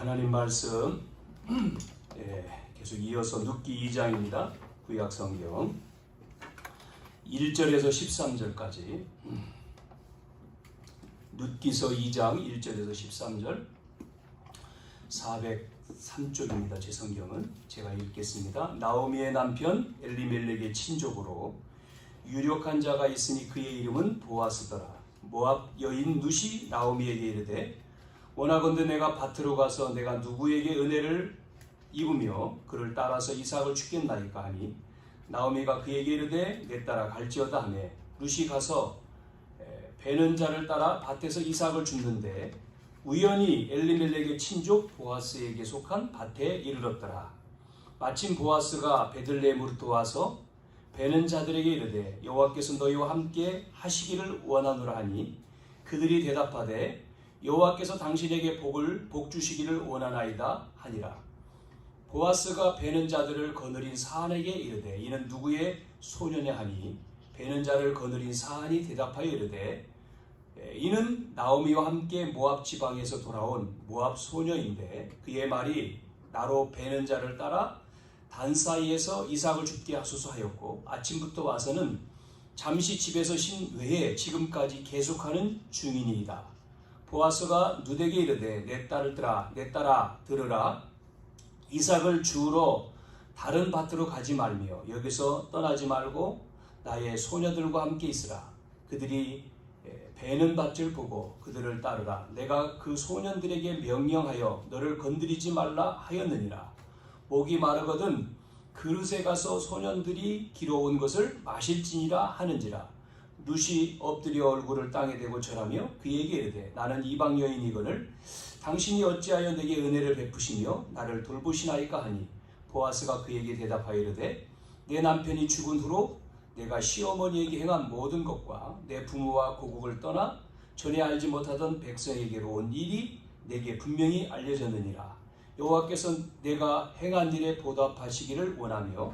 하나님 말씀 계속 이어서 눕기 2장입니다. 구약성경 1절에서 13절까지 눕기서 2장 1절에서 13절 403쪽입니다. 제 성경은 제가 읽겠습니다. 나오미의 남편 엘리멜렉의 친족으로 유력한 자가 있으니 그의 이름은 보아스더라. 모압 여인 룻이 나오미에게 이르되 원하건대 내가 밭으로 가서 내가 누구에게 은혜를 입으며 그를 따라서 이삭을 죽겠나이까 하니 나오미가 그에게 이르되 내 따라 갈지어다 하며 룻이 가서 베는 자를 따라 밭에서 이삭을 줍는데 우연히 엘리멜렉의 친족 보아스에게 속한 밭에 이르렀더라. 마침 보아스가 베들레헴으로 도와서 베는 자들에게 이르되 여호와께서 너희와 함께 하시기를 원하노라 하니 그들이 대답하되 여호와께서 당신에게 복 주시기를 원하나이다 하니라. 보아스가 베는 자들을 거느린 사한에게 이르되 이는 누구의 소녀냐 하니 베는 자를 거느린 사한이 대답하여 이르되 이는 나오미와 함께 모압 지방에서 돌아온 모압 소녀인데 그의 말이 나로 베는 자를 따라 단 사이에서 이삭을 죽게 하소서 하였고 아침부터 와서는 잠시 집에서 쉰 외에 지금까지 계속하는 중이니이다. 보아스가 룻에게 이르되 내 딸아 들으라. 이삭을 주우러 다른 밭으로 가지 말며 여기서 떠나지 말고 나의 소녀들과 함께 있으라. 그들이 베는 밭을 보고 그들을 따르라. 내가 그 소년들에게 명령하여 너를 건드리지 말라 하였느니라. 목이 마르거든 그릇에 가서 소년들이 길어온 것을 마실지니라 하는지라. 룻이 엎드려 얼굴을 땅에 대고 절하며 그에게 이르되 나는 이방 여인이거늘 당신이 어찌하여 내게 은혜를 베푸시며 나를 돌보시나이까 하니 보아스가 그에게 대답하여 이르되 내 남편이 죽은 후로 내가 시어머니에게 행한 모든 것과 내 부모와 고국을 떠나 전에 알지 못하던 백성에게로 온 일이 내게 분명히 알려졌느니라. 여호와께서 내가 행한 일에 보답하시기를 원하며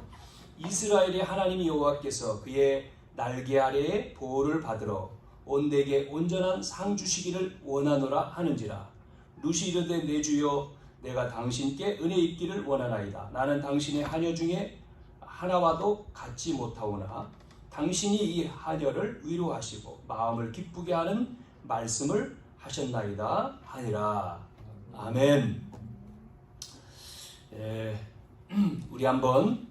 이스라엘의 하나님 여호와께서 그의 날개 아래에 보호를 받으러 온 내게 온전한 상 주시기를 원하노라 하는지라. 룻이 이르되 내 주여 내가 당신께 은혜 입기를 원하나이다. 나는 당신의 하녀 중에 하나와도 같지 못하오나 당신이 이 하녀를 위로하시고 마음을 기쁘게 하는 말씀을 하셨나이다 하니라. 아멘. 우리 한번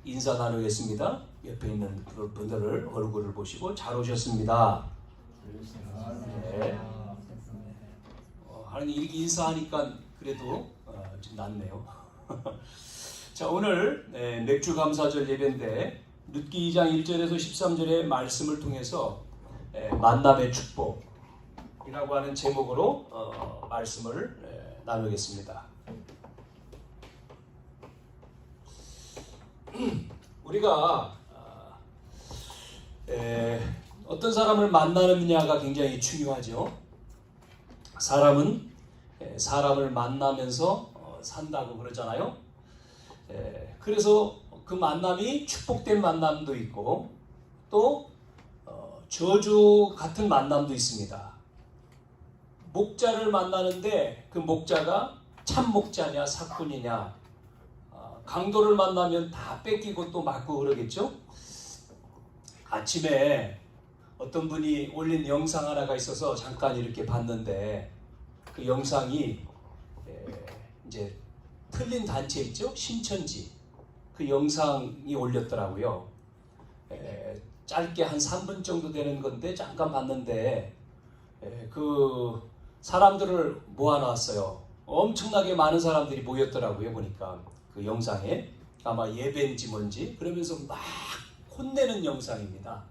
인사 나누겠습니다. 옆에 있는 분들을 얼굴을 보시고 잘 오셨습니다. 네. 하나님 이렇게 인사하니까 그래도 좀 낫네요. 자, 오늘 맥주 감사절 예배인데 룻기 2장 1절에서 13절의 말씀을 통해서 만남의 축복이라고 하는 제목으로 말씀을 나누겠습니다. 우리가 어떤 사람을 만나느냐가 굉장히 중요하죠. 사람은 사람을 만나면서 산다고 그러잖아요. 그래서 그 만남이 축복된 만남도 있고 또 저주 같은 만남도 있습니다. 목자를 만나는데 그 목자가 참 목자냐 사꾼이냐, 강도를 만나면 다 뺏기고 또 맞고 그러겠죠. 아침에 어떤 분이 올린 영상 하나가 있어서 잠깐 이렇게 봤는데 그 영상이 이제 틀린 단체 있죠? 신천지 그 영상이 올렸더라고요. 짧게 한 3분 정도 되는 건데 잠깐 봤는데 그 사람들을 모아놨어요. 엄청나게 많은 사람들이 모였더라고요. 보니까 그 영상에 아마 예배인지 뭔지 그러면서 막 혼내는 영상입니다.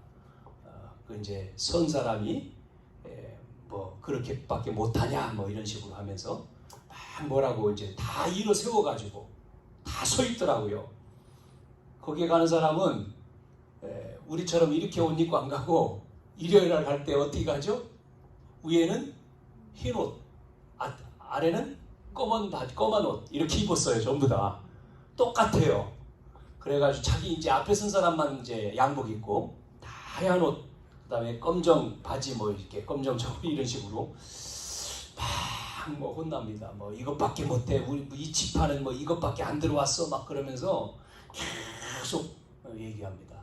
그 이제 선 사람이 뭐 그렇게밖에 못하냐 뭐 이런 식으로 하면서 막 뭐라고 이제 다 일어 세워가지고 다 서 있더라고요. 거기에 가는 사람은 우리처럼 이렇게 옷 입고 안 가고 일요일날 갈 때 어떻게 가죠? 위에는 흰 옷, 아래는 검은 바지, 검은 옷 이렇게 입었어요. 전부 다 똑같아요. 그래가지고 자기 이제 앞에 선 사람만 이제 양복 입고 다 하얀 옷, 그다음에 검정 바지 뭐 이렇게 검정 저고리 이런 식으로 막 뭐 혼납니다. 뭐 이것밖에 못해. 우리 이 지파는 뭐 이것밖에 안 들어왔어. 막 그러면서 계속 얘기합니다.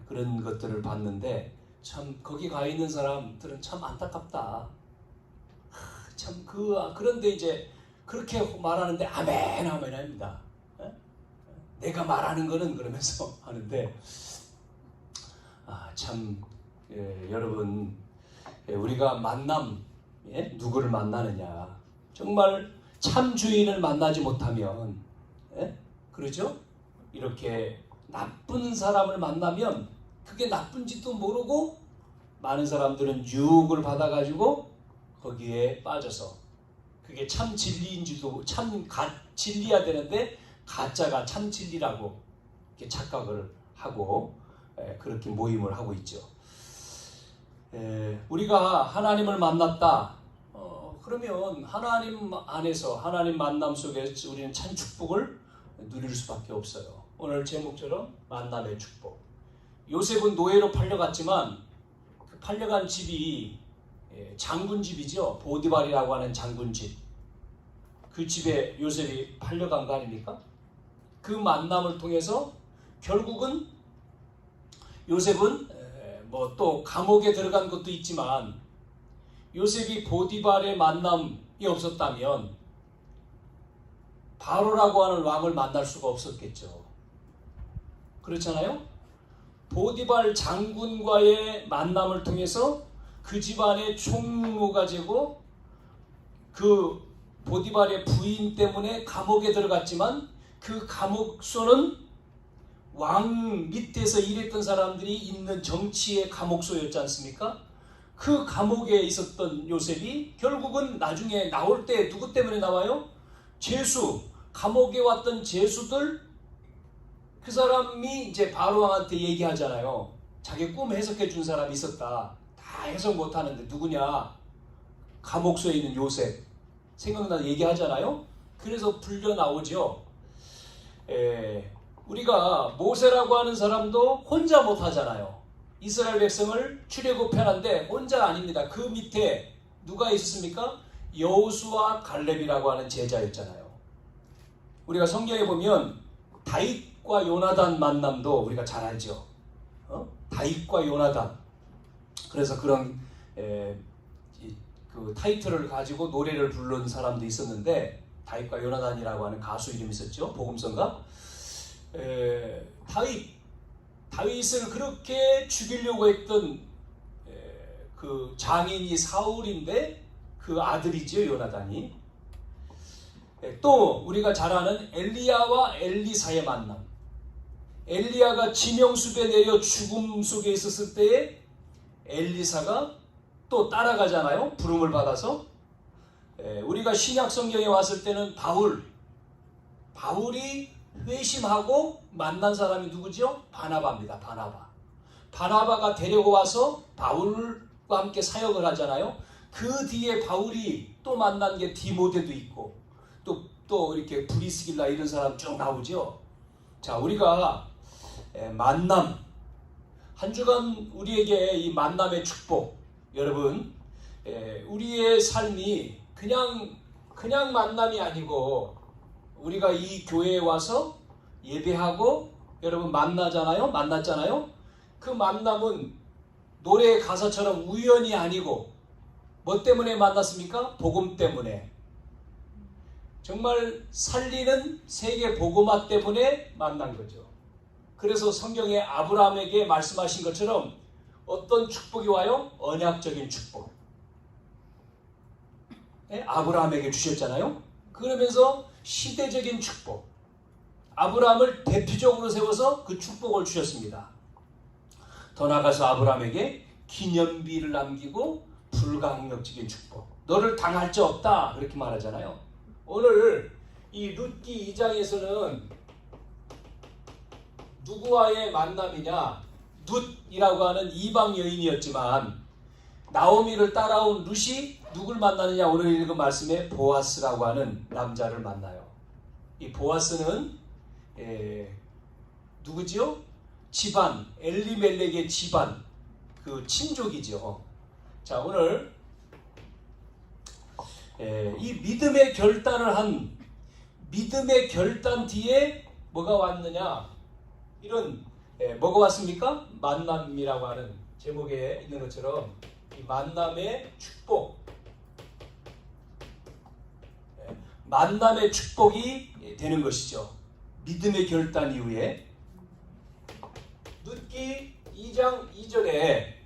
그런 것들을 봤는데 참 거기 가 있는 사람들은 참 안타깝다. 참 그런데 이제 그렇게 말하는데 아멘 아멘 합니다. 내가 말하는 거는 그러면서 하는데 참 여러분 우리가 만남 누구를 만나느냐 정말 참 주인을 만나지 못하면 그러죠? 이렇게 나쁜 사람을 만나면 그게 나쁜지도 모르고 많은 사람들은 유혹을 받아가지고 거기에 빠져서 그게 참 진리인지도 진리야 되는데 가짜가 참 진리라고 이렇게 착각을 하고 그렇게 모임을 하고 있죠. 우리가 하나님을 만났다. 그러면 하나님 안에서 하나님 만남 속에서 우리는 참 축복을 누릴 수밖에 없어요. 오늘 제목처럼 만남의 축복. 요셉은 노예로 팔려갔지만 그 팔려간 집이 장군집이죠. 보디발이라고 하는 장군집. 그 집에 요셉이 팔려간 거 아닙니까? 그 만남을 통해서 결국은 요셉은 뭐 또 감옥에 들어간 것도 있지만 요셉이 보디발의 만남이 없었다면 바로라고 하는 왕을 만날 수가 없었겠죠. 그렇잖아요? 보디발 장군과의 만남을 통해서 그 집안의 총무가 되고 그 보디발의 부인 때문에 감옥에 들어갔지만 그 감옥소는 왕 밑에서 일했던 사람들이 있는 정치의 감옥소였지 않습니까? 그 감옥에 있었던 요셉이 결국은 나중에 나올 때 누구 때문에 나와요? 제수, 감옥에 왔던 제수들 그 사람이 이제 바로 왕한테 얘기하잖아요. 자기 꿈 해석해 준 사람이 있었다. 다 해석 못하는데 누구냐? 감옥소에 있는 요셉. 생각나 얘기하잖아요. 그래서 불려 나오죠. 우리가 모세라고 하는 사람도 혼자 못하잖아요. 이스라엘 백성을 출애굽해놨는데 혼자 아닙니다. 그 밑에 누가 있었습니까? 여호수아 갈렙이라고 하는 제자였잖아요. 우리가 성경에 보면 다윗과 요나단 만남도 우리가 잘 알죠. 다윗과 요나단. 그래서 그런 그 타이틀을 가지고 노래를 부른 사람도 있었는데 다윗과 요나단이라고 하는 가수 이름이 있었죠. 복음성가. 다윗을 그렇게 죽이려고 했던 그 장인이 사울인데 그 아들이죠. 요나단이. 또 우리가 잘 아는 엘리야와 엘리사의 만남. 엘리야가 지명숲에 내려 죽음 속에 있었을 때에 엘리사가 또 따라가잖아요. 부름을 받아서. 우리가 신약 성경에 왔을 때는 바울이 회심하고 만난 사람이 누구죠? 바나바입니다. 바나바가 데리고 와서 바울과 함께 사역을 하잖아요. 그 뒤에 바울이 또 만난 게 디모데도 있고 또 이렇게 브리스길라 이런 사람 쭉 나오죠. 자, 우리가 만남 한 주간 우리에게 이 만남의 축복 여러분 우리의 삶이 그냥 만남이 아니고 우리가 이 교회에 와서 예배하고 여러분 만났잖아요. 그 만남은 노래 가사처럼 우연이 아니고 뭐 때문에 만났습니까? 복음 때문에. 정말 살리는 세계 복음화 때문에 만난 거죠. 그래서 성경에 아브라함에게 말씀하신 것처럼 어떤 축복이 와요? 언약적인 축복. 아브라함에게 주셨잖아요. 그러면서 시대적인 축복. 아브라함을 대표적으로 세워서 그 축복을 주셨습니다. 더 나아가서 아브라함에게 기념비를 남기고 불가항력적인 축복. 너를 당할 자 없다. 그렇게 말하잖아요. 오늘 이 룻기 2장에서는 누구와의 만남이냐? 룻이라고 하는 이방 여인이었지만 나오미를 따라온 룻이 누굴 만나느냐? 오늘 읽은 말씀에 보아스라고 하는 남자를 만나요. 이 보아스는 누구지요? 집안, 엘리멜렉의 집안, 그 친족이죠. 자, 오늘 이 믿음의 결단을 한 믿음의 결단 뒤에 뭐가 왔느냐? 이런 뭐가 왔습니까? 만남이라고 하는 제목에 있는 것처럼 이 만남의 축복, 만남의 축복이 되는 것이죠. 믿음의 결단 이후에 룻기 2장 2절에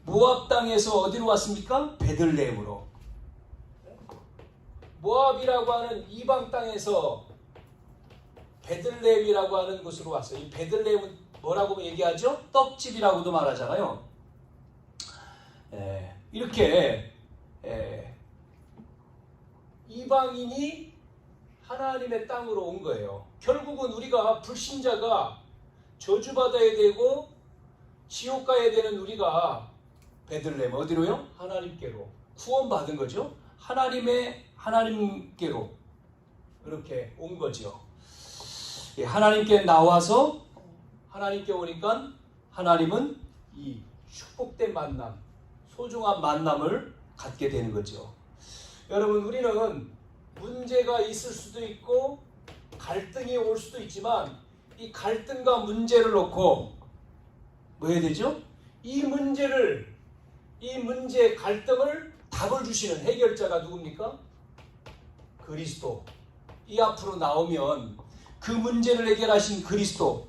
모압 땅에서 어디로 왔습니까? 베들레헴으로. 모압이라고 하는 이방 땅에서 베들레헴이라고 하는 곳으로 왔어요. 이 베들레헴은 뭐라고 얘기하죠? 떡집이라고도 말하잖아요. 이렇게 이방인이 하나님의 땅으로 온 거예요. 결국은 우리가 불신자가 저주받아야 되고 지옥 가야 되는 우리가 베들레헴 어디로요? 하나님께로 구원받은 거죠. 하나님께로 이렇게 온 거죠. 하나님께 나와서 하나님께 오니까 하나님은 이 축복된 만남, 소중한 만남을 갖게 되는 거죠. 여러분, 우리는 문제가 있을 수도 있고 갈등이 올 수도 있지만 이 갈등과 문제를 놓고 뭐 해야 되죠? 이 문제 갈등을 답을 주시는 해결자가 누굽니까? 그리스도. 이 앞으로 나오면 그 문제를 해결하신 그리스도,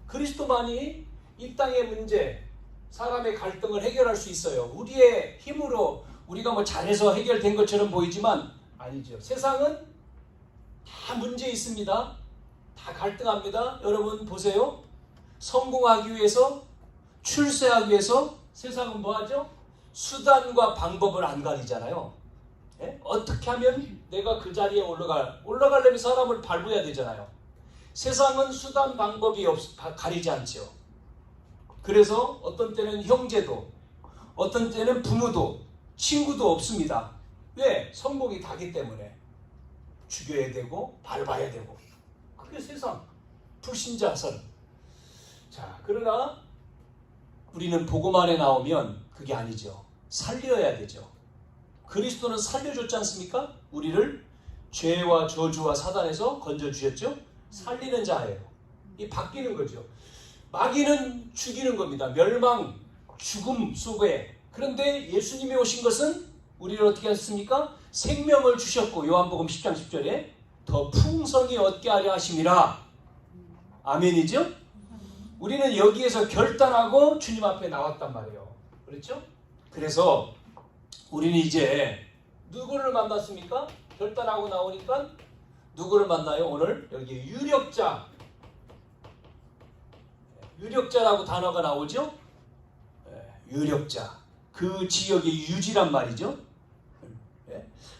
그리스도만이 이 땅의 문제, 사람의 갈등을 해결할 수 있어요. 우리의 힘으로 우리가 뭐 잘해서 해결된 것처럼 보이지만 아니죠. 세상은 다 문제 있습니다. 다 갈등합니다. 여러분 보세요. 성공하기 위해서, 출세하기 위해서 세상은 뭐하죠? 수단과 방법을 안 가리잖아요. 어떻게 하면 내가 그 자리에 올라가려면 사람을 밟아야 되잖아요. 세상은 수단 방법이 가리지 않죠. 그래서 어떤 때는 형제도, 어떤 때는 부모도, 친구도 없습니다. 왜? 성공이 다기 때문에 죽여야 되고 밟아야 되고. 그게 세상 불신자선. 자, 그러나 우리는 복음 안에 나오면 그게 아니죠. 살려야 되죠. 그리스도는 살려줬지 않습니까? 우리를 죄와 저주와 사단에서 건져주셨죠. 살리는 자예요. 이 바뀌는 거죠. 마귀는 죽이는 겁니다. 멸망, 죽음 속에. 그런데 예수님이 오신 것은 우리를 어떻게 하셨습니까? 생명을 주셨고, 요한복음 10장 10절에 더 풍성히 얻게 하려 하심이라. 아멘이죠? 우리는 여기에서 결단하고 주님 앞에 나왔단 말이에요. 그렇죠? 그래서 우리는 이제 누구를 만났습니까? 결단하고 나오니까 누구를 만나요? 오늘 여기 유력자라고 단어가 나오죠? 유력자. 그 지역의 유지란 말이죠.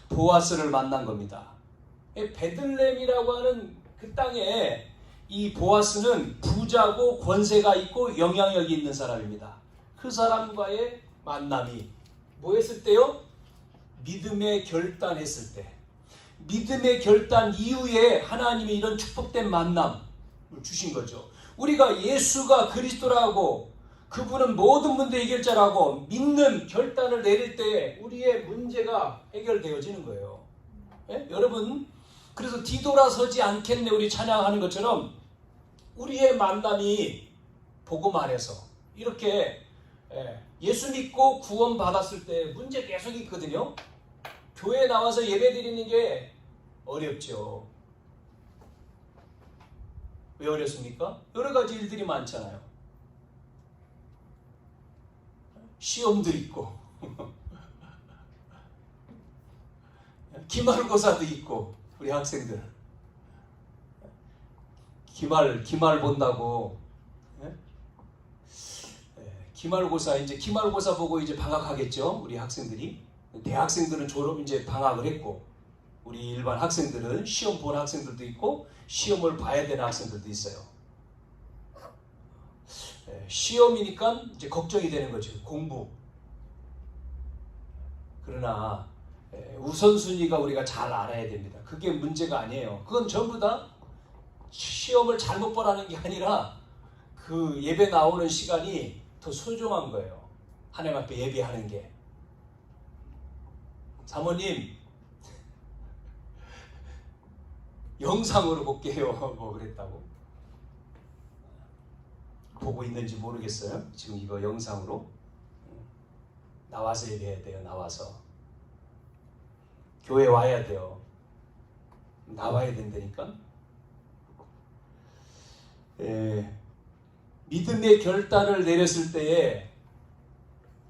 보아스를 만난 겁니다. 베들레헴이라고 하는 그 땅에 이 보아스는 부자고 권세가 있고 영향력이 있는 사람입니다. 그 사람과의 만남이 뭐 했을 때요? 믿음의 결단했을 때. 믿음의 결단 이후에 하나님이 이런 축복된 만남을 주신 거죠. 우리가 예수가 그리스도라고, 그분은 모든 문제 해결자라고 믿는 결단을 내릴 때 우리의 문제가 해결되어지는 거예요. 여러분, 그래서 뒤돌아서지 않겠네 우리 찬양하는 것처럼 우리의 만남이 복음 안에서 이렇게 예수 믿고 구원 받았을 때 문제 계속 있거든요. 교회에 나와서 예배 드리는 게 어렵죠. 왜 어렵습니까? 여러 가지 일들이 많잖아요. 시험도 있고 기말고사도 있고, 우리 학생들 기말 본다고 기말고사, 이제 기말고사 보고 이제 방학하겠죠. 우리 학생들이. 대학생들은 졸업 이제 방학을 했고, 우리 일반 학생들은 시험 본 학생들도 있고 시험을 봐야 되는 학생들도 있어요. 시험이니까 이제 걱정이 되는 거죠. 공부. 그러나 우선순위가 우리가 잘 알아야 됩니다. 그게 문제가 아니에요. 그건 전부 다 시험을 잘못 보라는 게 아니라 그 예배 나오는 시간이 더 소중한 거예요. 하나님 앞에 예배하는 게. 사모님 영상으로 볼게요. 뭐 그랬다고. 보고 있는지 모르겠어요. 지금 이거 영상으로 나와서 얘기해야 돼요. 나와서 교회 와야 돼요. 나와야 된다니까. 믿음의 결단을 내렸을 때에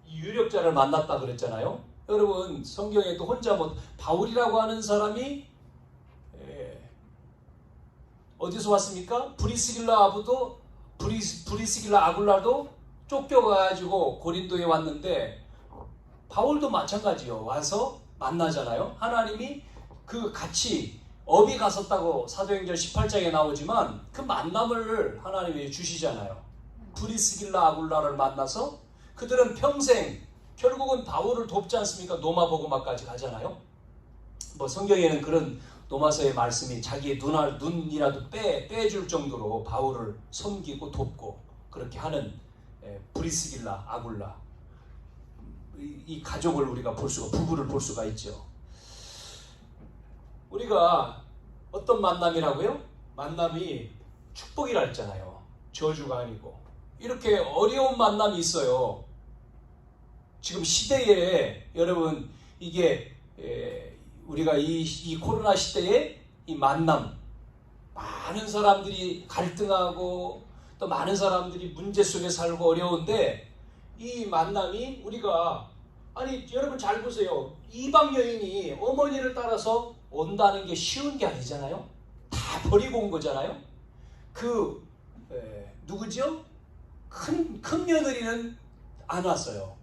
유력자를 만났다 그랬잖아요. 여러분 성경에 또 혼자 바울이라고 하는 사람이 어디서 왔습니까? 브리스길라 아굴라도 쫓겨가지고 고린도에 왔는데 바울도 마찬가지요. 와서 만나잖아요. 하나님이 그 같이 업이 갔었다고 사도행전 18장에 나오지만 그 만남을 하나님이 주시잖아요. 브리스길라 아굴라를 만나서 그들은 평생 결국은 바울을 돕지 않습니까? 노마보고마까지 가잖아요. 뭐 성경에는 그런 노마서의 말씀이 자기의 눈이라도 빼줄 정도로 바울을 섬기고 돕고 그렇게 하는 브리스길라 아굴라, 이 가족을 우리가 부부를 볼 수가 있죠. 우리가 어떤 만남이라고요? 만남이 축복이라 했잖아요. 저주가 아니고. 이렇게 어려운 만남이 있어요. 지금 시대에 여러분 이게 우리가 이 코로나 시대에 이 만남, 많은 사람들이 갈등하고 또 많은 사람들이 문제 속에 살고 어려운데 이 만남이 우리가 여러분 잘 보세요. 이방 여인이 어머니를 따라서 온다는 게 쉬운 게 아니잖아요. 다 버리고 온 거잖아요. 누구죠? 큰 며느리는 안 왔어요.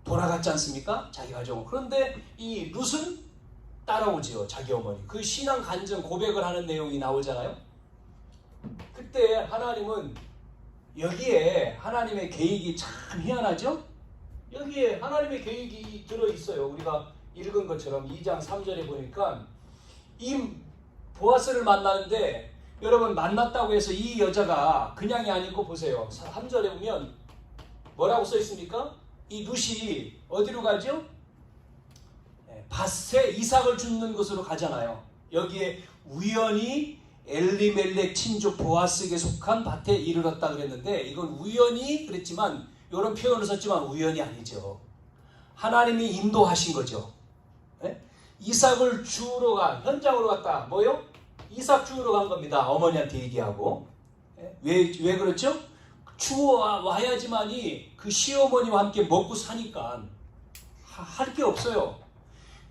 돌아갔지 않습니까? 자기 가정은. 그런데 이 룻은 따라오지요. 자기 어머니. 그 신앙 간증 고백을 하는 내용이 나오잖아요. 그때 하나님은 여기에 하나님의 계획이 참 희한하죠? 여기에 하나님의 계획이 들어있어요. 우리가 읽은 것처럼 2장 3절에 보니까 이 보아스를 만나는데 여러분 만났다고 해서 이 여자가 그냥이 아니고 보세요. 3절에 보면 뭐라고 써 있습니까? 이 룻이 어디로 가죠? 밧세 이삭을 줍는 곳으로 가잖아요. 여기에 우연히 엘리멜렉 친족 보아스에게 속한 밭에 이르렀다 그랬는데 이건 우연히 그랬지만 이런 표현을 썼지만 우연이 아니죠. 하나님이 인도하신 거죠. 이삭을 주우러 현장으로 갔다. 뭐요? 이삭 주우러 간 겁니다. 어머니한테 얘기하고. 왜 그렇죠? 주워와야지만이 그 시어머니와 함께 먹고 사니까 할 게 없어요.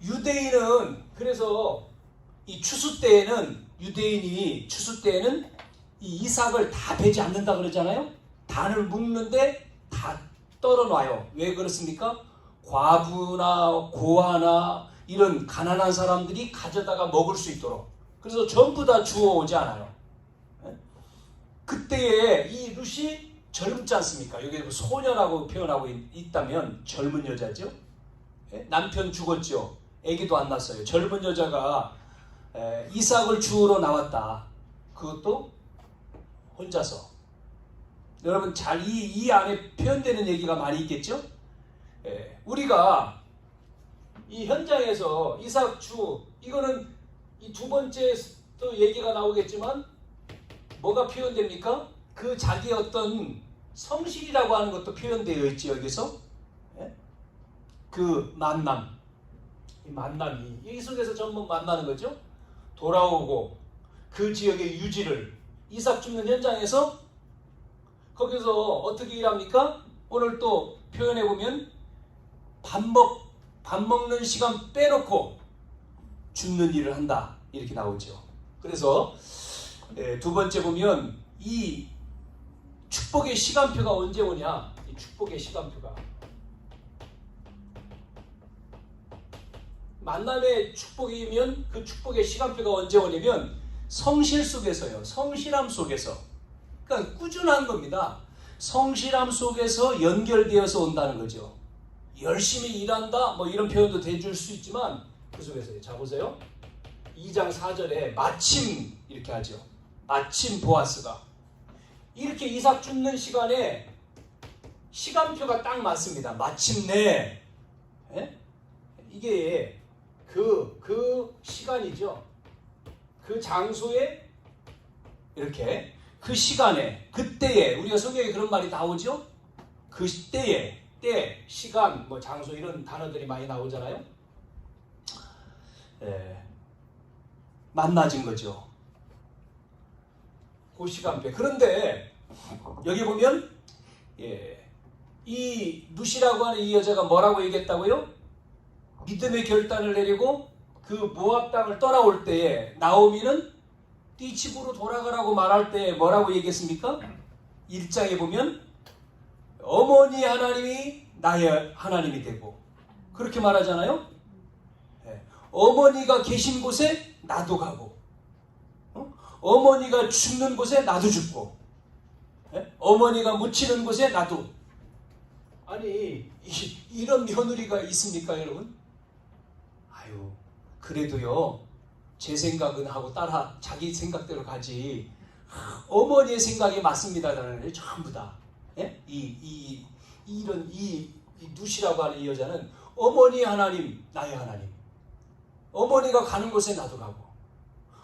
유대인은 그래서 이 추수 때에는 유대인이 추수 때에는 이 이삭을 다 베지 않는다 그러잖아요. 단을 묶는데 다 떨어놔요. 왜 그렇습니까? 과부나 고아나 이런 가난한 사람들이 가져다가 먹을 수 있도록. 그래서 전부 다 주워오지 않아요. 그때에 이 룻이 젊지 않습니까? 여기 소녀라고 표현하고 있다면 젊은 여자죠. 남편 죽었죠. 아기도 안 낳았어요. 젊은 여자가 이삭을 주우러 나왔다. 그것도 혼자서. 여러분 잘 이 안에 표현되는 얘기가 많이 있겠죠? 우리가 이 현장에서 이삭 이거는 이 두 번째 또 얘기가 나오겠지만 뭐가 표현됩니까? 그 자기 어떤 성실이라고 하는 것도 표현되어 있지 여기서. 그 이 만남이 이 속에서 전부 만나는 거죠. 돌아오고 그 지역의 유지를 이삭 줍는 현장에서 거기서 어떻게 일합니까? 오늘 또 표현해 보면 밥 먹는 시간 빼놓고 줍는 일을 한다 이렇게 나오죠. 그래서 두 번째 보면 이 축복의 시간표가 언제 오냐? 이 축복의 시간표가 만남의 축복이면 그 축복의 시간표가 언제 오냐면 성실 속에서요. 성실함 속에서. 그러니까 꾸준한 겁니다. 성실함 속에서 연결되어서 온다는 거죠. 열심히 일한다 뭐 이런 표현도 대줄 수 있지만 그 속에서요. 자 보세요. 2장 4절에 마침 이렇게 하죠. 마침 보아스가 이렇게 이삭 줍는 시간에 시간표가 딱 맞습니다. 마침내 이게 그 시간이죠. 그 장소에 이렇게 그 시간에 그때에 우리가 성경에 그런 말이 나오죠. 그 때에 때 시간 뭐 장소 이런 단어들이 많이 나오잖아요. 만나진 거죠. 그 시간표에. 그런데 여기 보면 이 누시라고 하는 이 여자가 뭐라고 얘기했다고요? 믿음의 결단을 내리고 그 모압 땅을 떠나올 때에 나오미는 네 집으로 돌아가라고 말할 때 뭐라고 얘기했습니까? 1장에 보면 어머니 하나님이 나의 하나님이 되고 그렇게 말하잖아요. 어머니가 계신 곳에 나도 가고 어머니가 죽는 곳에 나도 죽고 어머니가 묻히는 곳에 나도. 아니 이런 며느리가 있습니까 여러분? 아유 그래도요 제 생각은 하고 따라 자기 생각대로 가지. 어머니의 생각이 맞습니다. 나는 전부 다. 이런 누시라고 하는 이 여자는 어머니 하나님 나의 하나님. 어머니가 가는 곳에 나도 가고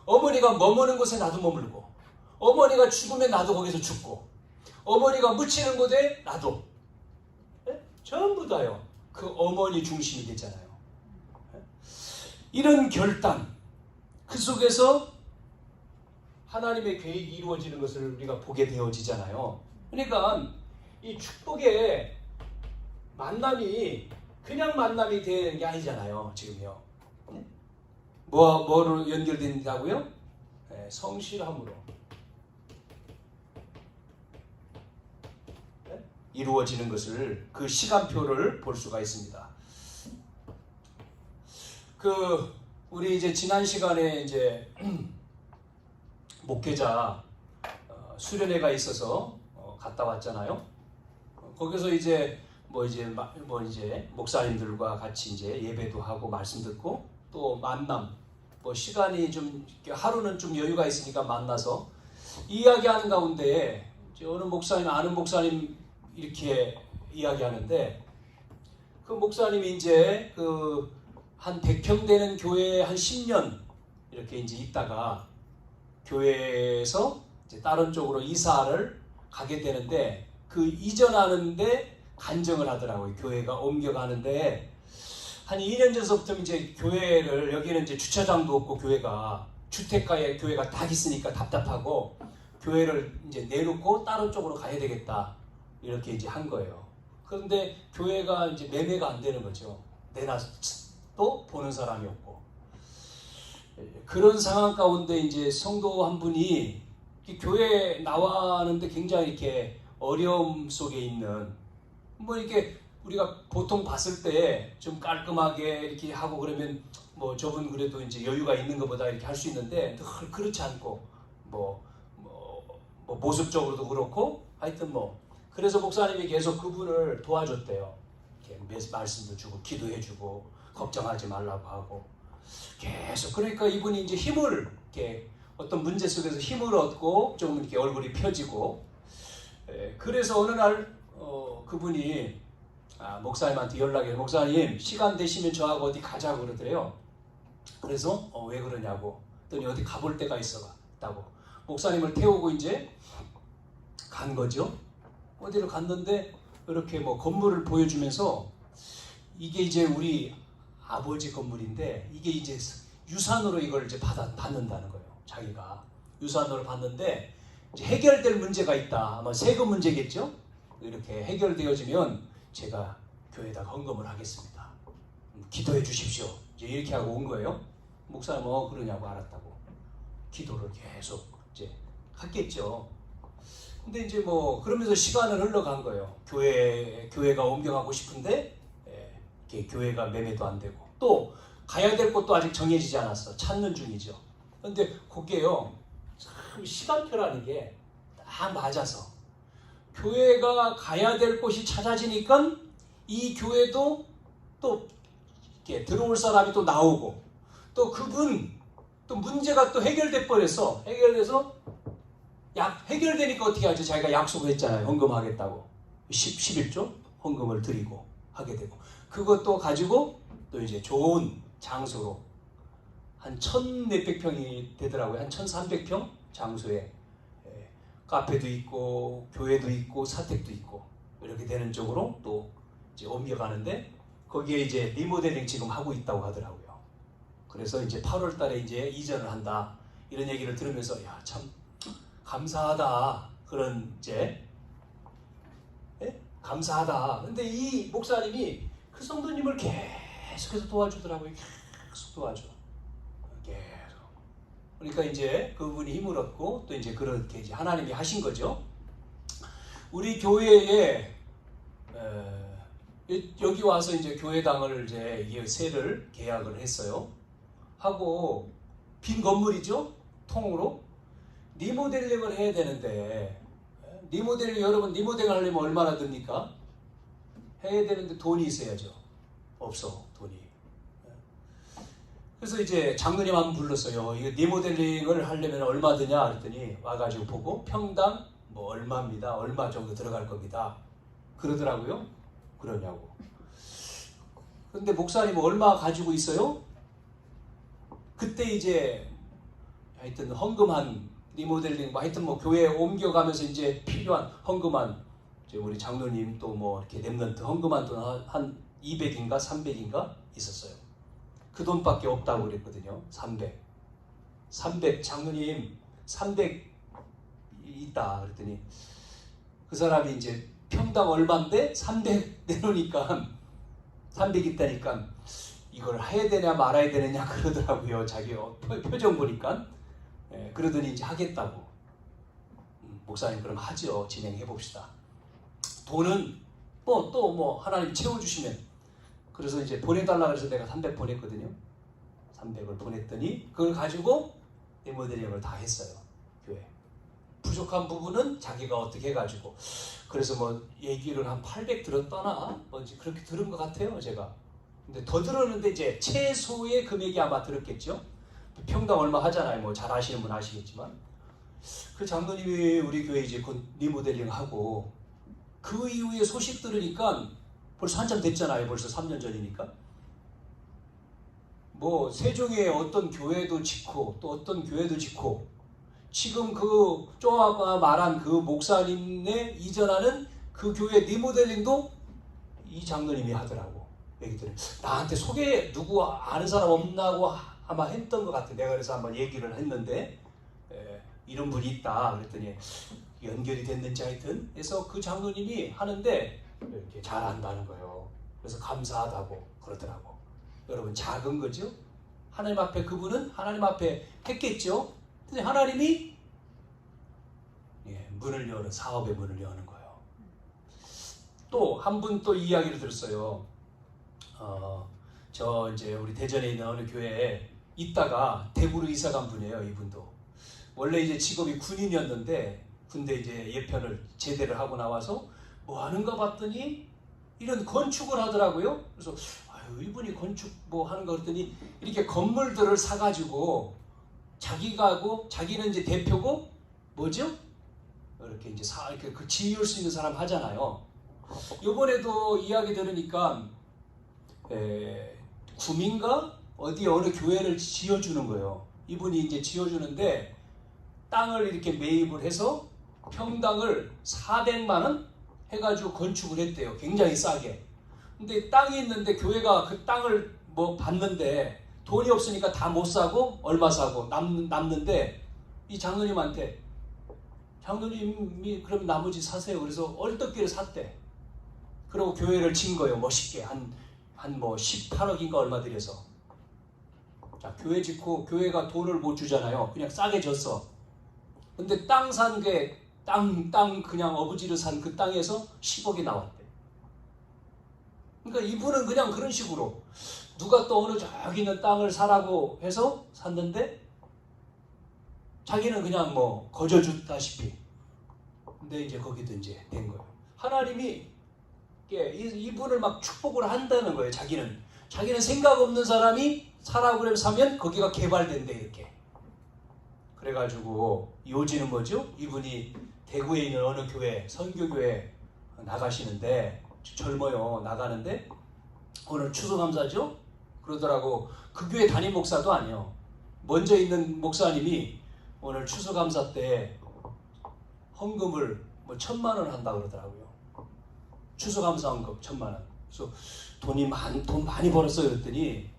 어머니가 머무는 곳에 나도 머물고 어머니가 죽으면 나도 거기서 죽고 어머니가 묻히는 곳에 나도. 전부 다요. 그 어머니 중심이 됐잖아요. 이런 결단 그 속에서 하나님의 계획이 이루어지는 것을 우리가 보게 되어지잖아요. 그러니까 이 축복의 만남이 그냥 만남이 되는 게 아니잖아요. 지금요. 뭐로 연결된다고요? 성실함으로 이루어지는 것을 그 시간표를 볼 수가 있습니다. 우리 이제 지난 시간에 이제 목회자 수련회가 있어서 갔다 왔잖아요. 거기서 이제 목사님들과 같이 이제 예배도 하고 말씀 듣고 또 만남 시간이 좀 하루는 좀 여유가 있으니까 만나서 이야기하는 가운데 어느 목사님 아는 목사님 이렇게 이야기하는데 그 목사님이 이제 한 100평 되는 교회에 한 10년 이렇게 이제 있다가 교회에서 이제 다른 쪽으로 이사를 가게 되는데 그 이전하는데 간증을 하더라고요. 교회가 옮겨가는데 한 2년 전서부터 이제 교회를 여기는 이제 주차장도 없고 교회가 주택가에 교회가 딱 있으니까 답답하고 교회를 이제 내놓고 다른 쪽으로 가야 되겠다 이렇게 이제 한 거예요. 그런데 교회가 이제 매매가 안 되는 거죠. 내놔도 보는 사람이 없고 그런 상황 가운데 이제 성도 한 분이 교회 나와는데 굉장히 이렇게 어려움 속에 있는 이렇게 우리가 보통 봤을 때 좀 깔끔하게 이렇게 하고 그러면 저분 그래도 이제 여유가 있는 것보다 이렇게 할 수 있는데 늘 그렇지 않고 모습적으로도 그렇고 하여튼 그래서 목사님이 계속 그분을 도와줬대요. 이렇게 말씀도 주고 기도해주고 걱정하지 말라고 하고 계속. 그러니까 이분이 이제 힘을 이렇게 어떤 문제 속에서 힘을 얻고 좀 이렇게 얼굴이 펴지고 그래서 어느 날 그분이 목사님한테 연락해서 목사님 시간 되시면 저하고 어디 가자고 그러더래요. 그래서 왜 그러냐고 했더니 어디 가볼 데가 있었다고 목사님을 태우고 이제 간 거죠. 어디로 갔는데 이렇게 건물을 보여주면서 이게 이제 우리 아버지 건물인데 이게 이제 유산으로 이걸 이제 받는다는 거예요. 자기가 유산으로 받는데 이제 해결될 문제가 있다. 아마 세금 문제겠죠. 이렇게 해결되어지면 제가 교회에다 헌금을 하겠습니다. 기도해 주십시오. 이제 이렇게 하고 온 거예요. 목사님 그러냐고 알았다고 기도를 계속 이제 했겠죠. 근데 이제 그러면서 시간을 흘러간 거예요. 교회가 옮겨가고 싶은데 교회가 매매도 안 되고 또 가야 될 곳도 아직 정해지지 않았어. 찾는 중이죠. 근데 그게요 참 시간표라는 게 딱 맞아서 교회가 가야 될 곳이 찾아지니까 이 교회도 또 이렇게 들어올 사람이 또 나오고 또 그분 또 문제가 또 해결돼 버려서 해결돼서 해결되니까 어떻게 하죠? 자기가 약속을 했잖아요. 헌금하겠다고 11조 헌금을 드리고 하게 되고 그것도 가지고 또 이제 좋은 장소로 한 1,000몇백 평이 되더라고요. 한 1,300평 장소에 카페도 있고 교회도 있고 사택도 있고 이렇게 되는 쪽으로 또 이제 옮겨가는데 거기에 이제 리모델링 지금 하고 있다고 하더라고요. 그래서 이제 8월 달에 이제 이전을 한다 이런 얘기를 들으면서 야, 참 감사하다 그런 이제 감사하다. 근데 이 목사님이 그 성도님을 계속해서 도와주더라고요. 계속 도와줘. 계속. 그러니까 이제 그분이 힘을 얻고 또 이제 그렇게 이제 하나님이 하신 거죠. 우리 교회에 여기 와서 이제 교회당을 이제 세를 계약을 했어요. 하고 빈 건물이죠. 통으로 리모델링을 해야 되는데 리모델링 여러분 리모델링 하려면 얼마나 듭니까? 해야 되는데 돈이 있어야죠. 없어 돈이. 그래서 이제 장로님 한번 불렀어요. 이거 리모델링을 하려면 얼마 드냐 그랬더니 와가지고 보고 평당 뭐 얼마입니다. 얼마 정도 들어갈 겁니다. 그러더라고요. 그러냐고. 근데 목사님 얼마 가지고 있어요? 그때 이제 하여튼 헌금한 리모델링 뭐 하여튼 뭐 교회에 옮겨가면서 이제 필요한 헌금한 이제 우리 장로님 또 뭐 이렇게 랩런트 헌금한 돈 한 200인가 300인가 있었어요. 그 돈밖에 없다고 그랬거든요. 300 장로님 300 있다 그랬더니 그 사람이 이제 평당 얼마인데 300 내놓으니까 300 있다니까 이걸 해야 되냐 말아야 되느냐 그러더라고요. 자기 표정 보니까. 그러더니 이제 하겠다고. 목사님 그럼 하죠. 진행해 봅시다. 돈은 또 하나님 채워주시면. 그래서 이제 보내달라 그래서 내가 300 보냈거든요. 300을 보냈더니 그걸 가지고 리모델링을 다 했어요. 교회. 부족한 부분은 자기가 어떻게 해가지고. 그래서 뭐 얘기를 한 800 들었다나 뭔지 그렇게 들은 것 같아요. 제가. 근데 더 들었는데 이제 최소의 금액이 아마 들었겠죠. 평당 얼마 하잖아요. 뭐 잘 아시는 분 아시겠지만 그 장로님이 우리 교회 이제 곧 리모델링 하고 그 이후에 소식 들으니까 벌써 한참 됐잖아요. 벌써 3년 전이니까 뭐 세종에 어떤 교회도 짓고 또 어떤 교회도 짓고 지금 그 좀 아까 말한 그 목사님네 이전하는 그 교회 리모델링도 이 장로님이 하더라고. 얘기들은 나한테 소개 누구 아는 사람 없나고 아마 했던 것 같아. 내가 그래서 한번 얘기를 했는데 이런 분이 있다 그랬더니 연결이 됐는지 하여튼 그래서 그 장로님이 하는데 이렇게 잘한다는 거예요. 그래서 감사하다고 그러더라고. 여러분 작은 거죠. 하나님 앞에 그분은 하나님 앞에 했겠죠. 근데 하나님이 문을 여는 사업의 문을 여는 거예요. 또 한 분 또 이야기를 들었어요. 저 이제 우리 대전에 있는 어느 교회에 있다가 대구로 이사 간 분이에요. 이분도 원래 이제 직업이 군인이었는데 군대 이제 예편을 제대를 하고 나와서 뭐 하는가 봤더니 이런 건축을 하더라고요. 그래서 아유 이분이 건축 뭐 하는 거 그랬더니 이렇게 건물들을 사가지고 자기가 하고 자기는 이제 대표고 뭐죠? 이렇게 이제 이렇게 그 지을 수 있는 사람 하잖아요. 이번에도 이야기 들으니까 구민가 어디 어느 교회를 지어주는 거예요. 이분이 이제 지어주는데 땅을 이렇게 매입을 해서 평당을 400만 원 해가지고 건축을 했대요. 굉장히 싸게. 근데 땅이 있는데 교회가 그 땅을 뭐 받는데 돈이 없으니까 다 못 사고 얼마 사고 남는데 이 장로님한테 장로님이 그럼 나머지 사세요. 그래서 얼떨결에 샀대. 그리고 교회를 진 거예요. 멋있게 한 뭐 18억인가 얼마 들여서. 자, 교회 짓고 교회가 돈을 못 주잖아요. 그냥 싸게 줬어. 근데 땅 산 게 땅 그냥 어부지를 산 그 땅에서 10억이 나왔대. 그러니까 이분은 그냥 그런 식으로 누가 또 어느 저기 있는 땅을 사라고 해서 샀는데 자기는 그냥 뭐 거저주다시피. 근데 이제 거기도 이제 된 거예요. 하나님이 이분을 막 축복을 한다는 거예요. 자기는 생각 없는 사람이 사라고 그러면 사면 거기가 개발된대 이렇게. 그래가지고 요지는 뭐죠? 이분이 대구에 있는 어느 교회 선교교회 나가시는데 젊어요. 나가는데 오늘 추수감사죠? 그러더라고. 그 교회 담임 목사도 아니요. 먼저 있는 목사님이 오늘 추수감사 때 헌금을 뭐 1,000만 원 한다 그러더라고요. 추수감사 헌금 1,000만 원. 그래서 돈 많이 벌었어요 그랬더니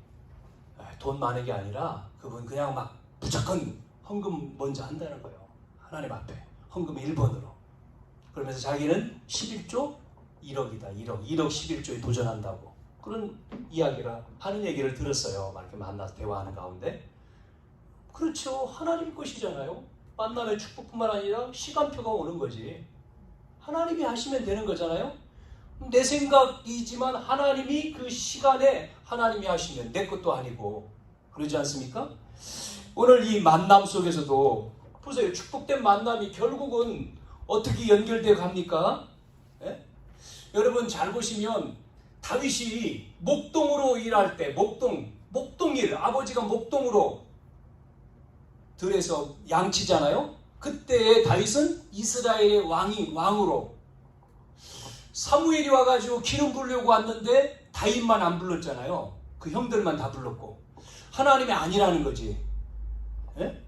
돈 많은 게 아니라 그분 그냥 막 무조건 헌금 먼저 한다는 거예요. 하나님 앞에 헌금 1번으로. 그러면서 자기는 11조 1억이다. 1억 11조에 도전한다고. 그런 이야기를 하는 얘기를 들었어요. 막 이렇게 만나서 대화하는 가운데. 그렇죠. 하나님 것이잖아요. 만남의 축복뿐만 아니라 시간표가 오는 거지. 하나님이 하시면 되는 거잖아요. 내 생각이지만 하나님이 그 시간에 하나님이 하시면 내 것도 아니고 그러지 않습니까? 오늘 이 만남 속에서도 보세요. 축복된 만남이 결국은 어떻게 연결되어 갑니까? 예? 여러분 잘 보시면 다윗이 목동으로 일할 때 목동일 아버지가 목동으로 들에서 양치잖아요. 그때 다윗은 이스라엘의 왕으로 사무엘이 와가지고 기름 부으려고 왔는데 다윗만 안 불렀잖아요. 그 형들만 다 불렀고 하나님이 아니라는 거지. 예?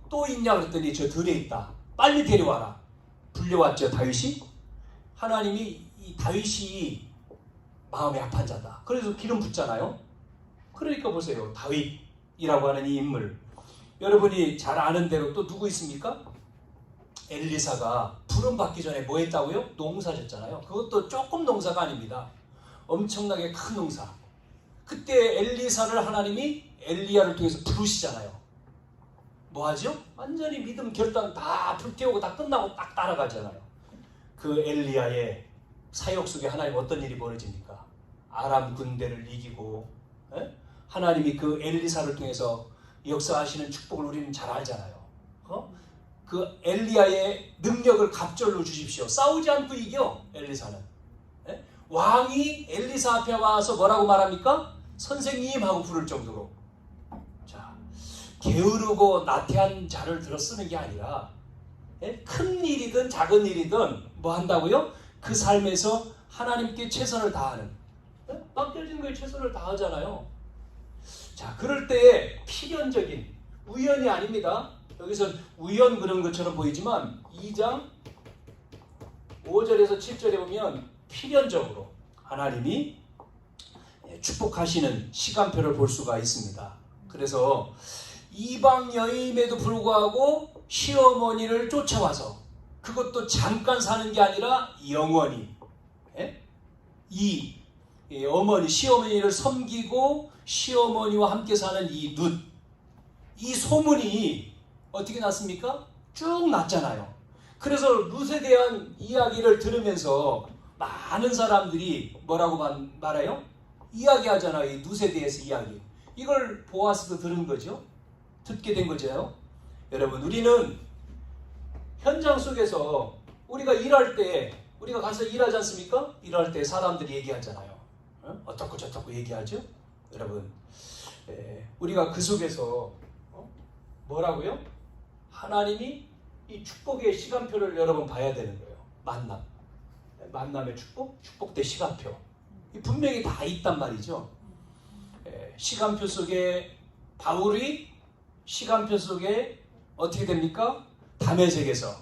또 있냐 그랬더니 저 들에 있다. 빨리 데려와라. 불려왔죠 다윗이. 하나님이 이 다윗이 마음이 아픈 자다. 그래서 기름 붓잖아요. 그러니까 보세요. 다윗이라고 하는 이 인물. 여러분이 잘 아는 대로 또 누구 있습니까? 엘리사가 부름 받기 전에 뭐 했다고요? 농사 졌잖아요. 그것도 조금 농사가 아닙니다. 엄청나게 큰 농사. 그때 엘리사를 하나님이 엘리야를 통해서 부르시잖아요. 뭐 하죠? 완전히 믿음 결단 다 불태우고 다 끝나고 딱 따라가잖아요. 그 엘리야의 사역 속에 하나님 어떤 일이 벌어집니까? 아람 군대를 이기고 하나님이 그 엘리사를 통해서 역사하시는 축복을 우리는 잘 알잖아요. 그 엘리야의 능력을 갑절로 주십시오. 싸우지 않고 이겨 엘리사는. 왕이 엘리사 앞에 와서 뭐라고 말합니까? 선생님 하고 부를 정도로. 자, 게으르고 나태한 자를 들어 쓰는 게 아니라 큰 일이든 작은 일이든 뭐 한다고요? 그 삶에서 하나님께 최선을 다하는. 맡겨진 거에 최선을 다하잖아요. 자, 그럴 때에 필연적인 우연이 아닙니다. 여기서 우연 그런 것처럼 보이지만 2장 5절에서 7절에 보면 필연적으로 하나님이 축복하시는 시간표를 볼 수가 있습니다. 그래서 이방 여인임에도 불구하고 시어머니를 쫓아와서 그것도 잠깐 사는 게 아니라 영원히 이 시어머니를 섬기고 시어머니와 함께 사는 이 룻, 이 소문이 어떻게 났습니까? 쭉 났잖아요. 그래서 룻에 대한 이야기를 들으면서 많은 사람들이 뭐라고 말해요? 이야기하잖아요. 이 룻에 대해서 이야기. 이걸 보아스도 들은 거죠. 듣게 된 거죠. 여러분, 우리는 현장 속에서 우리가 일할 때 우리가 가서 일하지 않습니까? 일할 때 사람들이 얘기하잖아요. 어떻고 저떻고 얘기하죠. 여러분, 우리가 그 속에서 뭐라고요? 하나님이 이 축복의 시간표를 여러분 봐야 되는 거예요. 만남의 축복대 시간표. 분명히 다 있단 말이죠. 시간표 속에 바울이 시간표 속에 어떻게 됩니까? 다메섹에서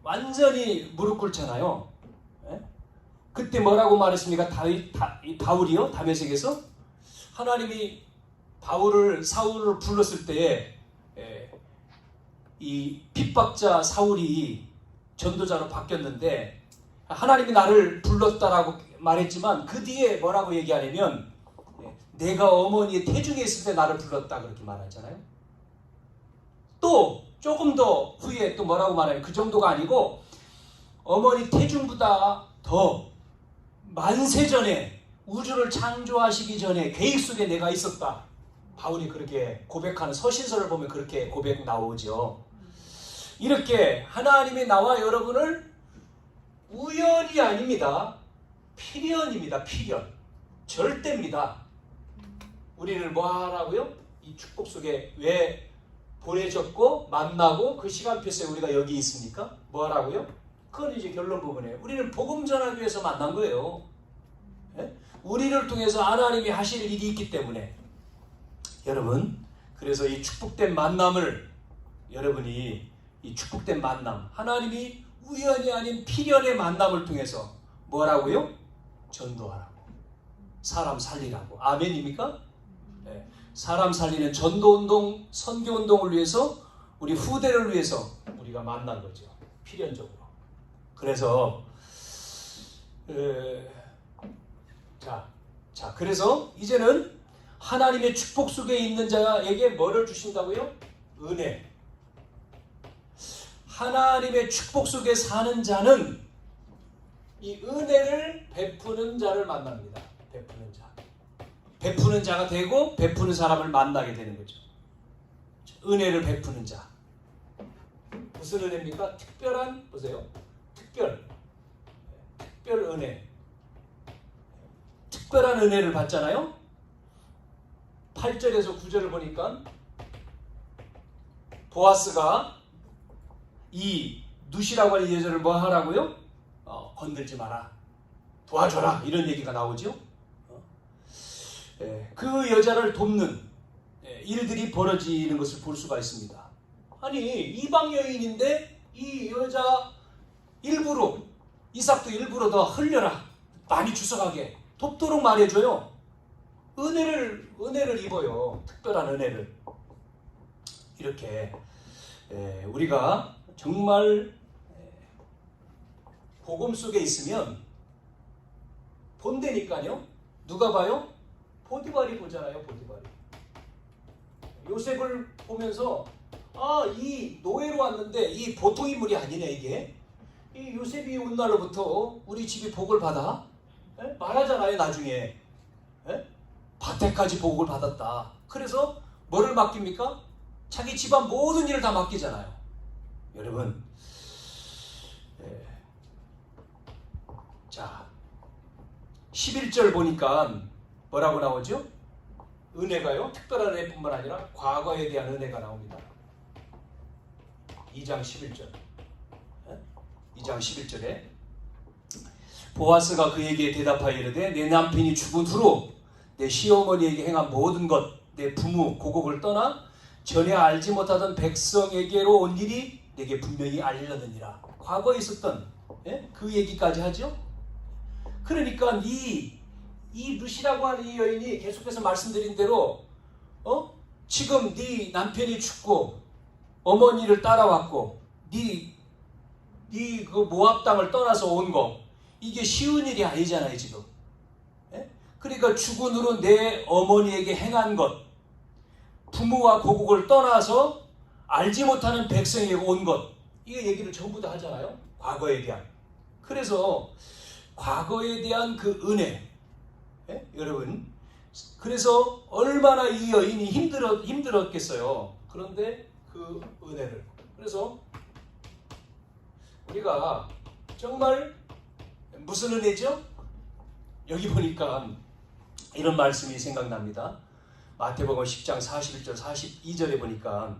완전히 무릎 꿇잖아요. 그때 뭐라고 말했습니까? 바울이요? 다메섹에서 하나님이 사울을 불렀을 때에 이 핍박자 사울이 전도자로 바뀌었는데 하나님이 나를 불렀다라고 말했지만 그 뒤에 뭐라고 얘기하냐면 내가 어머니의 태중에 있을 때 나를 불렀다 그렇게 말하잖아요. 또 조금 더 후에 또 뭐라고 말해요? 그 정도가 아니고 어머니 태중보다 더 만세전에 우주를 창조하시기 전에 계획 속에 내가 있었다. 바울이 그렇게 고백하는 서신서를 보면 그렇게 고백 나오죠. 이렇게 하나님이 나와 여러분을 우연이 아닙니다. 필연입니다. 필연. 절대입니다. 우리를 뭐 하라고요? 이 축복 속에 왜 보내졌고 만나고 그 시간표에 우리가 여기 있습니까? 뭐 하라고요? 그건 이제 결론 부분이에요. 우리는 복음 전하기 위해서 만난 거예요. 우리를 통해서 하나님이 하실 일이 있기 때문에 여러분, 그래서 이 축복된 만남을 여러분이 이 축복된 만남, 하나님이 우연이 아닌 필연의 만남을 통해서 뭐라고요? 전도하라고. 사람 살리라고. 아멘입니까? 네. 사람 살리는 전도운동, 선교운동을 위해서 우리 후대를 위해서 우리가 만난 거죠. 필연적으로. 그래서 그래서 이제는 하나님의 축복 속에 있는 자에게 뭐를 주신다고요? 은혜. 하나님의 축복 속에 사는 자는 이 은혜를 베푸는 자를 만납니다. 베푸는 자. 베푸는 자가 되고 베푸는 사람을 만나게 되는 거죠. 은혜를 베푸는 자. 무슨 은혜입니까? 특별한, 보세요. 특별 은혜. 특별한 은혜를 받잖아요. 8절에서 9절을 보니까 보아스가 이 누시라고 하는 여자를 뭐 하라고요? 건들지 마라. 도와줘라. 이런 얘기가 나오죠. 그 여자를 돕는 일들이 벌어지는 것을 볼 수가 있습니다. 아니, 이방 여인인데 이 여자 일부러, 이삭도 일부러 더 흘려라. 많이 주워가게 돕도록 말해줘요. 은혜를 입어요. 특별한 은혜를. 이렇게 우리가 정말 복음 속에 있으면 본다니까요. 누가 봐요? 보디발이 보잖아요. 보디발이. 요셉을 보면서 이 노예로 왔는데 이 보통 인물이 아니네 이게. 이 요셉이 온 날로부터 우리 집이 복을 받아? 말하잖아요 나중에. 밭에까지 복을 받았다. 그래서 뭐를 맡깁니까? 자기 집안 모든 일을 다 맡기잖아요. 여러분, 자 11절 보니까 뭐라고 나오죠? 은혜가요, 특별한 은혜뿐만 아니라 과거에 대한 은혜가 나옵니다. 2장 11절. 2장 11절에 보아스가 그에게 대답하여 이르되 내 남편이 죽은 후로 내 시어머니에게 행한 모든 것, 내 부모 고국을 떠나 전에 알지 못하던 백성에게로 온 일이 내게 분명히 알려느니라. 과거에 있었던 그 얘기까지 하죠. 그러니까 이 루시라고 하는 이 여인이 계속해서 말씀드린 대로 지금 네 남편이 죽고 어머니를 따라왔고 네 그 모압 땅을 떠나서 온 거, 이게 쉬운 일이 아니잖아요 지금. 그러니까 죽은 후로 내 어머니에게 행한 것, 부모와 고국을 떠나서 알지 못하는 백성에게 온 것, 이 얘기를 전부 다 하잖아요. 과거에 대한. 그래서 과거에 대한 그 은혜, 여러분, 그래서 얼마나 이 여인이 힘들었겠어요. 그런데 그 은혜를, 그래서 우리가 정말 무슨 은혜죠? 여기 보니까 이런 말씀이 생각납니다. 마태복음 10장 41절 42절에 보니까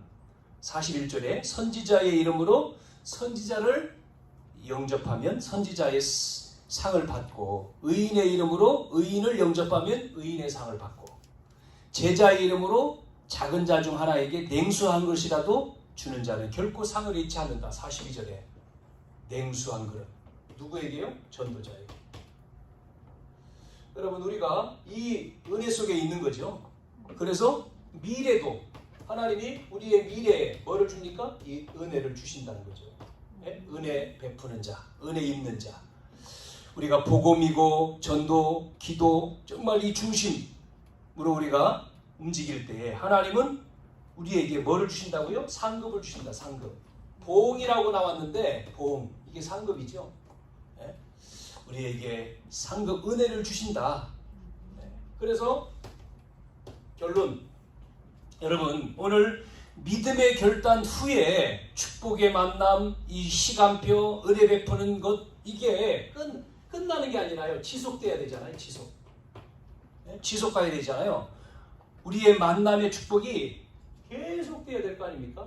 41절에 선지자의 이름으로 선지자를 영접하면 선지자의 상을 받고, 의인의 이름으로 의인을 영접하면 의인의 상을 받고, 제자의 이름으로 작은 자 중 하나에게 냉수한 것이라도 주는 자는 결코 상을 잃지 않는다. 42절에 냉수한 그릇. 누구에게요? 전도자에게. 여러분, 우리가 이 은혜 속에 있는 거죠. 그래서 미래도 하나님이 우리의 미래에 뭐를 줍니까? 이 은혜를 주신다는 거죠. 은혜 베푸는 자, 은혜 입는 자. 우리가 복음이고 전도, 기도, 정말 이 중심으로 우리가 움직일 때에 하나님은 우리에게 뭐를 주신다고요? 상급을 주신다. 상급. 보응이라고 나왔는데 보응, 이게 상급이죠. 우리에게 상급, 은혜를 주신다. 그래서 결론, 여러분, 오늘 믿음의 결단 후에 축복의 만남, 이 시간표, 은혜 베푸는 것, 이게 끝나는 게 아니라요, 지속돼야 되잖아요. 지속가야 되잖아요. 우리의 만남의 축복이 계속돼야 될 거 아닙니까?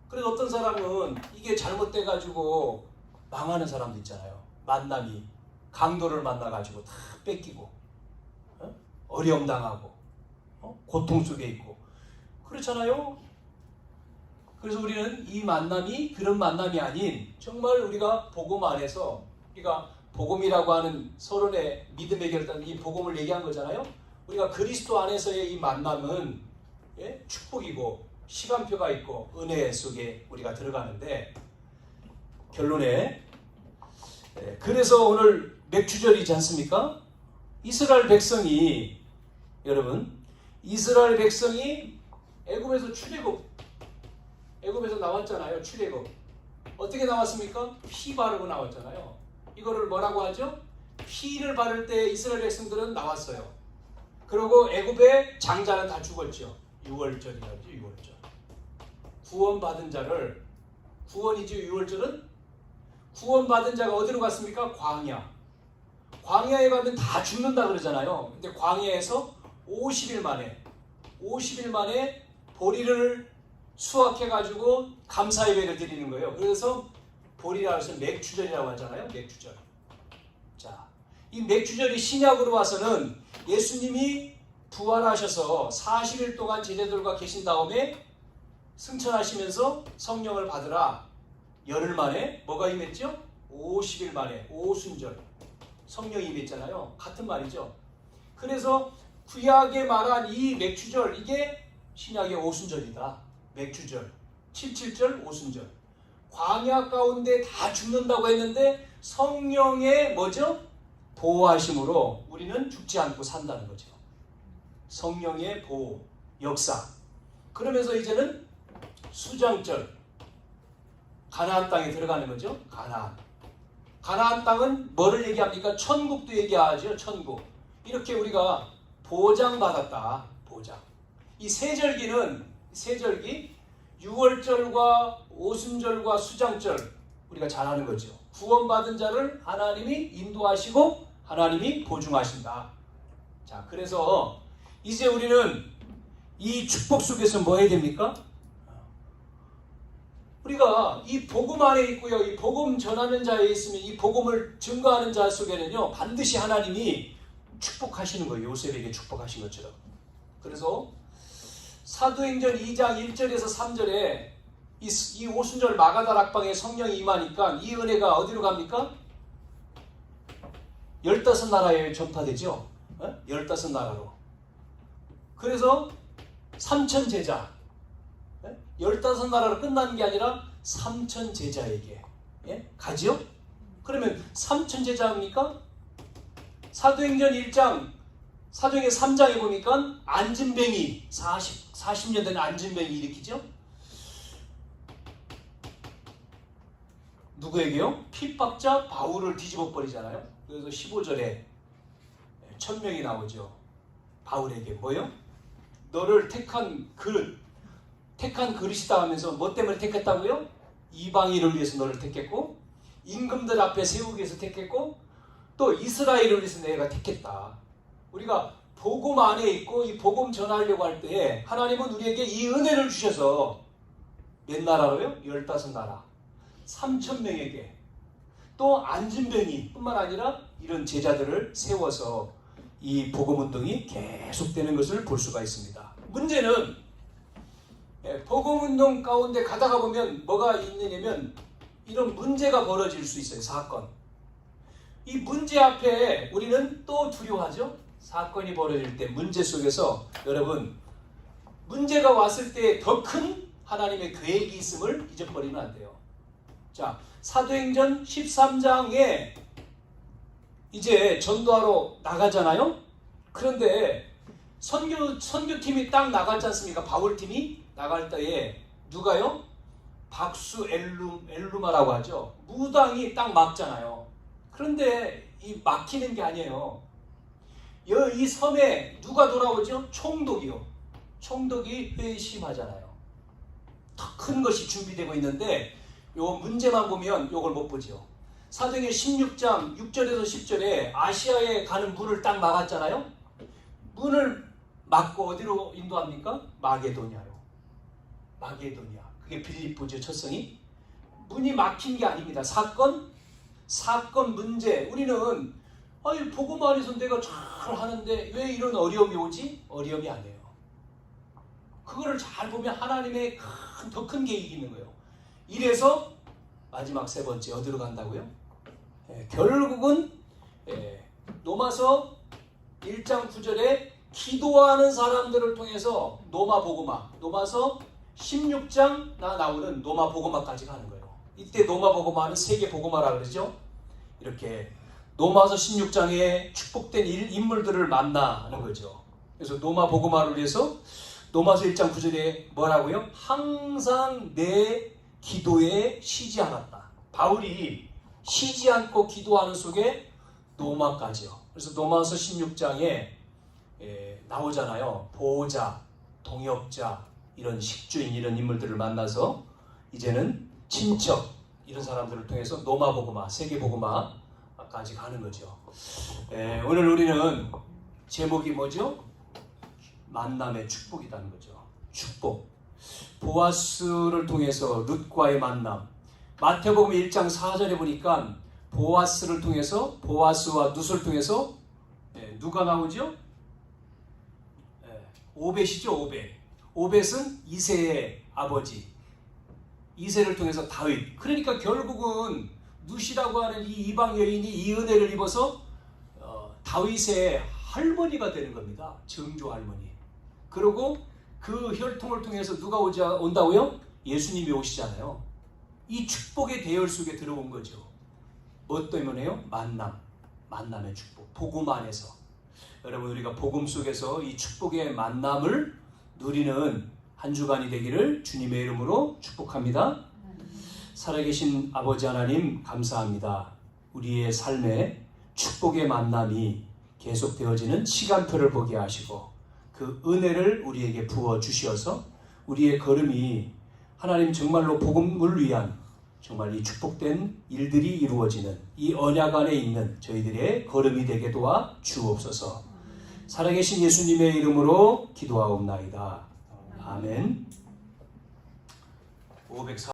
그래서 어떤 사람은 이게 잘못돼가지고 망하는 사람도 있잖아요. 만남이 강도를 만나가지고 다 뺏기고, 어려움 당하고, 고통 속에 있고 그렇잖아요. 그래서 우리는 이 만남이 그런 만남이 아닌 정말 우리가 복음 안에서 우리가 복음이라고 하는 서론의 믿음의 결단 이 복음을 얘기한 거잖아요. 우리가 그리스도 안에서의 이 만남은 축복이고 시간표가 있고 은혜 속에 우리가 들어가는데 결론에 그래서 오늘 맥주절이지 않습니까? 이스라엘 백성이 여러분 이스라엘 백성이 애굽에서 나왔잖아요. 출애굽 어떻게 나왔습니까? 피 바르고 나왔잖아요. 이거를 뭐라고 하죠? 피를 바를 때 이스라엘 백성들은 나왔어요. 그리고 애굽의 장자는 다 죽었죠. 6월절이라죠. 6월절. 구원받은 자를 구원이죠. 6월절은 구원받은 자가 어디로 갔습니까? 광야에 가면 다 죽는다 그러잖아요. 근데 광야에서 50일 만에 보리를 수확해가지고 감사 예배를 드리는 거예요. 그래서 보리라고 해서 맥주절이라고 하잖아요. 맥주절. 자, 이 맥주절이 신약으로 와서는 예수님이 부활하셔서 40일 동안 제자들과 계신 다음에 승천하시면서 성령을 받으라. 열흘 만에 뭐가 임했죠? 50일 만에 오순절 성령이 임했잖아요. 같은 말이죠. 그래서 구약에 말한 이 맥주절 이게 신약의 오순절이다. 맥주절, 77절 오순절. 광야 가운데 다 죽는다고 했는데 성령의 뭐죠? 보호하심으로 우리는 죽지 않고 산다는 거죠. 성령의 보호, 역사. 그러면서 이제는 수장절, 가나안 땅에 들어가는 거죠. 가나안 땅은 뭐를 얘기합니까? 천국도 얘기하죠. 천국. 이렇게 우리가 보장받았다. 보장. 이 세절기 6월절과 오순절과 수장절 우리가 잘 아는 거죠. 구원받은 자를 하나님이 인도하시고 하나님이 보증하신다. 자, 그래서 이제 우리는 이 축복 속에서 뭐 해야 됩니까? 우리가 이 복음 안에 있고요. 이 복음 전하는 자에 있으면 이 복음을 증거하는 자 속에는요. 반드시 하나님이 축복하시는 거예요. 요셉에게 축복하신 것처럼. 그래서 사도행전 2장 1절에서 3절에 이 오순절 마가다락방에 성령이 임하니까 이 은혜가 어디로 갑니까? 15나라에 전파되죠. 15나라로. 그래서 3천 제자 15나라로 끝나는 게 아니라 3천 제자에게 가죠? 그러면 3천 제자입니까? 사도행전 3장에 보니까 안진뱅이 40년 된 안진뱅이 일으키죠. 누구에게요? 핍박자 바울을 뒤집어 버리잖아요. 그래서 15절에 1000명이 나오죠. 바울에게 뭐요? 너를 택한 그릇이다 하면서 뭐 때문에 택했다고요? 이방인을 위해서 너를 택했고 임금들 앞에 세우기 위해서 택했고 또 이스라엘을 위해서 내가 택했다. 우리가 복음 안에 있고 이 복음 전하려고 할 때 하나님은 우리에게 이 은혜를 주셔서 몇 나라로요? 15나라 3,000명에게 또 안진뱅이 뿐만 아니라 이런 제자들을 세워서 이 복음 운동이 계속되는 것을 볼 수가 있습니다. 문제는 복음 운동 가운데 가다가 보면 뭐가 있느냐면 이런 문제가 벌어질 수 있어요. 사건. 이 문제 앞에 우리는 또 두려워하죠. 사건이 벌어질 때 문제 속에서 여러분 문제가 왔을 때 더 큰 하나님의 계획이 있음을 잊어버리면 안 돼요. 자, 사도행전 13장에 이제 전도하러 나가잖아요. 그런데 선교팀이 딱 나갔지 않습니까? 바울팀이 나갈 때에 누가요? 박수 엘루마라고 하죠. 무당이 딱 막잖아요. 그런데 이 막히는 게 아니에요. 이 섬에 누가 돌아오죠? 총독이요. 총독이 회심하잖아요. 더 큰 것이 준비되고 있는데 요 문제만 보면 요걸 못 보죠. 사도행전 16장 6절에서 10절에 아시아에 가는 문을 딱 막았잖아요. 문을 막고 어디로 인도합니까? 마게도냐로. 마게도냐. 그게 빌립보죠. 첫성이. 문이 막힌 게 아닙니다. 사건 문제. 우리는 복음 안에서 내가 잘 하는데 왜 이런 어려움이 오지? 어려움이 아니에요. 그거를 잘 보면 하나님의 더 큰 계획이 있는 거예요. 이래서 마지막 세 번째 어디로 간다고요? 결국은 로마서 1장 9절에 기도하는 사람들을 통해서 노마 보고마, 로마서 16장 나오는 노마 보고마까지 가는 거예요. 이때 노마 보고마는 세계 보고마라 그러죠. 이렇게 로마서 16장에 축복된 인물들을 만나는 거죠. 그래서 노마 보고마를 위해서 로마서 1장 9절에 뭐라고요? 항상 내 기도에 쉬지 않았다. 바울이 쉬지 않고 기도하는 속에 노마까지요. 그래서 로마서 16장에 나오잖아요. 보호자, 동역자, 이런 식주인 이런 인물들을 만나서 이제는 친척 이런 사람들을 통해서 노마 보고마, 세계 보고마까지 가는 거죠. 오늘 우리는 제목이 뭐죠? 만남의 축복이라는 거죠. 축복. 보아스를 통해서 룻과의 만남. 마태복음 1장 4절에 보니까 보아스를 통해서 보아스와 룻을 통해서 누가 나오죠? 오벳이죠. 오벳은 이새의 아버지. 이새를 통해서 다윗. 그러니까 결국은 룻이라고 하는 이 이방 여인이 이 은혜를 입어서 다윗의 할머니가 되는 겁니다. 증조 할머니. 그리고 그 혈통을 통해서 누가 온다고요? 예수님이 오시잖아요. 이 축복의 대열 속에 들어온 거죠. 뭐 때문에요? 만남의 축복. 복음 안에서. 여러분 우리가 복음 속에서 이 축복의 만남을 누리는 한 주간이 되기를 주님의 이름으로 축복합니다. 살아계신 아버지 하나님 감사합니다. 우리의 삶에 축복의 만남이 계속되어지는 시간표를 보게 하시고 그 은혜를 우리에게 부어 주시어서 우리의 걸음이 하나님 정말로 복음을 위한 정말 이 축복된 일들이 이루어지는 이 언약 안에 있는 저희들의 걸음이 되게 도와 주옵소서. 살아계신 예수님의 이름으로 기도하옵나이다. 아멘. 504